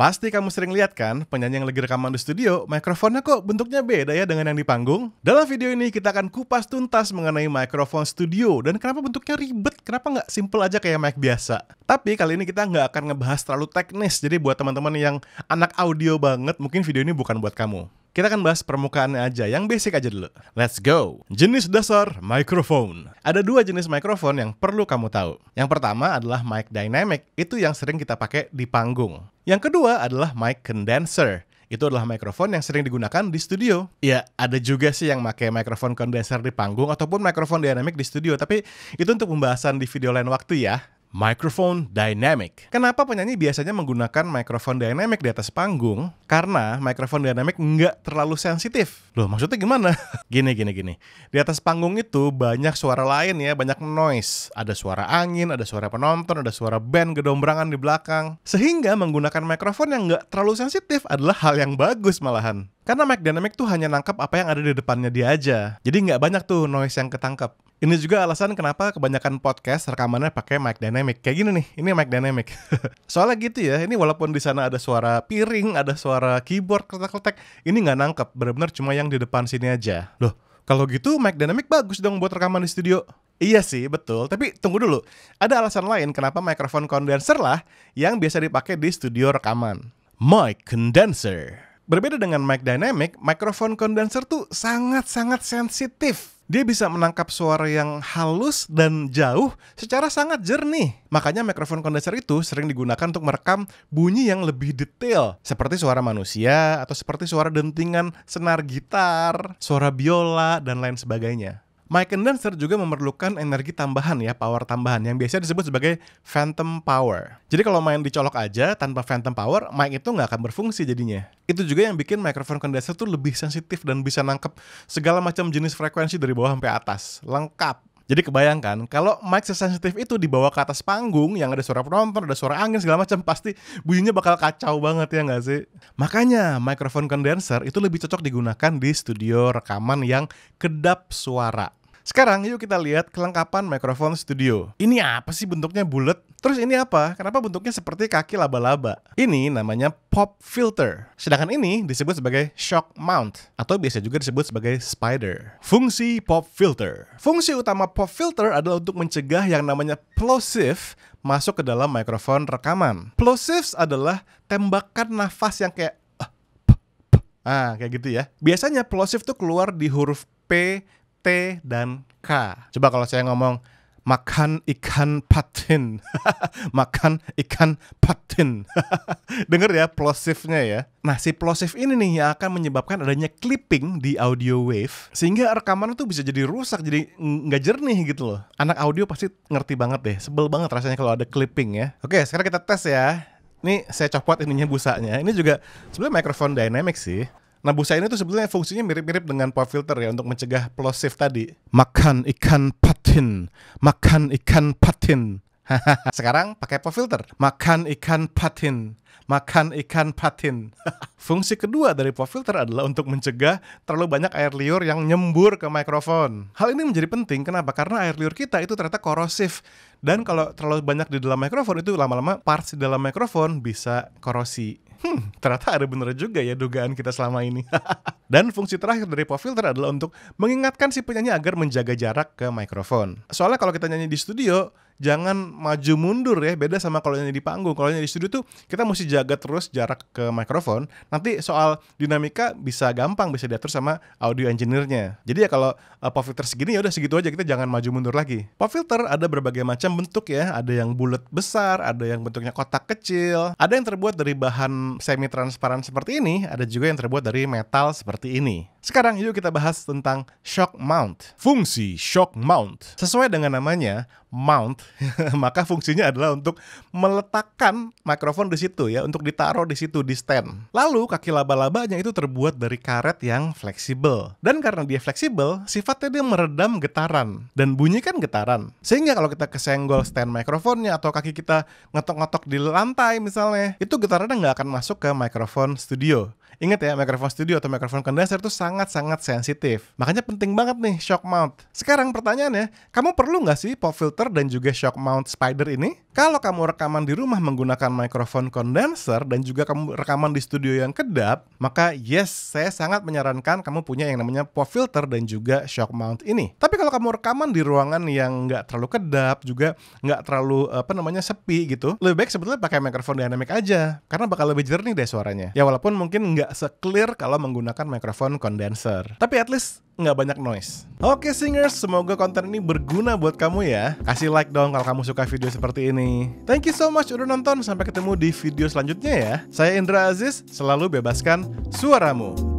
Pasti kamu sering lihat kan, penyanyi yang lagi rekaman di studio, mikrofonnya kok bentuknya beda ya dengan yang di panggung? Dalam video ini kita akan kupas tuntas mengenai mikrofon studio dan kenapa bentuknya ribet, kenapa nggak simple aja kayak mic biasa. Tapi kali ini kita nggak akan ngebahas terlalu teknis, jadi buat teman-teman yang anak audio banget, mungkin video ini bukan buat kamu. Kita akan bahas permukaannya aja, yang basic aja dulu. Let's go! Jenis dasar mikrofon. Ada dua jenis mikrofon yang perlu kamu tahu. Yang pertama adalah mic dynamic, itu yang sering kita pakai di panggung. Yang kedua adalah mic condenser. Itu adalah mikrofon yang sering digunakan di studio. Ya, ada juga sih yang pakai mikrofon condenser di panggung ataupun mikrofon dynamic di studio, tapi itu untuk pembahasan di video lain waktu ya. Mikrofon dynamic. Kenapa penyanyi biasanya menggunakan mikrofon dynamic di atas panggung? Karena mikrofon dynamic nggak terlalu sensitif. Loh, maksudnya gimana? Gini. Di atas panggung itu banyak suara lain ya, banyak noise. Ada suara angin, ada suara penonton, ada suara band gedombrangan di belakang. Sehingga menggunakan mikrofon yang nggak terlalu sensitif adalah hal yang bagus malahan. Karena mic dynamic tuh hanya nangkep apa yang ada di depannya dia aja. Jadi nggak banyak tuh noise yang ketangkep. Ini juga alasan kenapa kebanyakan podcast rekamannya pakai mic dynamic. Kayak gini nih, ini mic dynamic. Soalnya gitu ya, ini walaupun di sana ada suara piring, ada suara keyboard kletek-kletek, ini nggak nangkep, benar-benar cuma yang di depan sini aja. Loh, kalau gitu mic dynamic bagus dong buat rekaman di studio. Iya sih, betul. Tapi tunggu dulu, ada alasan lain kenapa mikrofon condenser lah yang biasa dipakai di studio rekaman. Mic condenser. Berbeda dengan mic dynamic, mikrofon condenser tuh sangat-sangat sensitif. Dia bisa menangkap suara yang halus dan jauh secara sangat jernih. Makanya mikrofon kondenser itu sering digunakan untuk merekam bunyi yang lebih detail, seperti suara manusia atau seperti suara dentingan senar gitar, suara biola, dan lain sebagainya. Mic condenser juga memerlukan energi tambahan ya, power tambahan yang biasa disebut sebagai phantom power. Jadi kalau main dicolok aja tanpa phantom power, mic itu nggak akan berfungsi jadinya. Itu juga yang bikin mikrofon condenser tuh lebih sensitif dan bisa nangkep segala macam jenis frekuensi dari bawah sampai atas, lengkap. Jadi kebayangkan kalau mic sesensitif itu dibawa ke atas panggung yang ada suara penonton, ada suara angin segala macam, pasti bunyinya bakal kacau banget ya nggak sih? Makanya mikrofon condenser itu lebih cocok digunakan di studio rekaman yang kedap suara. Sekarang yuk kita lihat kelengkapan mikrofon studio. Ini apa sih bentuknya bulat? Terus ini apa? Kenapa bentuknya seperti kaki laba-laba? Ini namanya pop filter. Sedangkan ini disebut sebagai shock mount atau biasa juga disebut sebagai spider. Fungsi pop filter. Fungsi utama pop filter adalah untuk mencegah yang namanya plosive masuk ke dalam mikrofon rekaman. Plosives adalah tembakan nafas yang kayak kayak gitu ya. Biasanya plosive tuh keluar di huruf P, T, dan K. Coba kalau saya ngomong makan ikan patin. Makan ikan patin. Denger ya plosive-nya ya. Nah, si plosive ini nih yang akan menyebabkan adanya clipping di audio wave, sehingga rekaman itu bisa jadi rusak, jadi nggak jernih gitu loh. Anak audio pasti ngerti banget deh. Sebel banget rasanya kalau ada clipping ya. Oke, sekarang kita tes ya. Ini saya copot ininya busanya. Ini juga sebenarnya mikrofon dynamic sih. Nah, busa ini tuh sebetulnya fungsinya mirip-mirip dengan pop filter ya untuk mencegah plosive tadi. Makan ikan patin. Makan ikan patin. Sekarang pakai pop filter. Makan ikan patin. Makan ikan patin. Fungsi kedua dari pop filter adalah untuk mencegah terlalu banyak air liur yang nyembur ke mikrofon. Hal ini menjadi penting, kenapa? Karena air liur kita itu ternyata korosif. Dan kalau terlalu banyak di dalam mikrofon itu lama-lama parts di dalam mikrofon bisa korosi. Ternyata ada bener juga ya dugaan kita selama ini. Dan fungsi terakhir dari pop filter adalah untuk mengingatkan si penyanyi agar menjaga jarak ke mikrofon. Soalnya kalau kita nyanyi di studio, jangan maju mundur ya, beda sama kalau nyanyi di panggung. Kalau nyanyi di studio tuh kita mesti jaga terus jarak ke mikrofon. Nanti soal dinamika bisa gampang, bisa diatur sama audio engineer-nya. Jadi ya kalau pop filter segini ya udah segitu aja, kita jangan maju mundur lagi. Pop filter ada berbagai macam bentuk ya, ada yang bulat besar, ada yang bentuknya kotak kecil, ada yang terbuat dari bahan semi transparan seperti ini, ada juga yang terbuat dari metal seperti ini. Sekarang yuk kita bahas tentang shock mount. Fungsi shock mount. Sesuai dengan namanya, mount, maka fungsinya adalah untuk meletakkan mikrofon di situ ya, untuk ditaruh di situ di stand. Lalu kaki laba-labanya itu terbuat dari karet yang fleksibel. Dan karena dia fleksibel, sifatnya dia meredam getaran dan bunyi kan getaran. Sehingga kalau kita kesenggol stand mikrofonnya atau kaki kita ngetok-ngetok di lantai misalnya, itu getarannya nggak akan masuk ke mikrofon studio. Ingat ya, mikrofon studio atau mikrofon kondenser itu sangat-sangat sensitif. Makanya penting banget nih shock mount. Sekarang pertanyaannya, kamu perlu nggak sih pop filter dan juga shock mount spider ini? Kalau kamu rekaman di rumah menggunakan mikrofon kondenser dan juga kamu rekaman di studio yang kedap, maka yes, saya sangat menyarankan kamu punya yang namanya pop filter dan juga shock mount ini. Tapi kalau kamu rekaman di ruangan yang nggak terlalu kedap, juga nggak terlalu sepi gitu, lebih baik sebetulnya pakai mikrofon dynamic aja, karena bakal lebih jernih deh suaranya. Ya walaupun mungkin nggak se-clear kalau menggunakan mikrofon kondenser, tapi at least nggak banyak noise. Oke singers, semoga konten ini berguna buat kamu ya. Kasih like dong kalau kamu suka video seperti ini. Thank you so much udah nonton, sampai ketemu di video selanjutnya ya. Saya Indra Aziz, selalu bebaskan suaramu.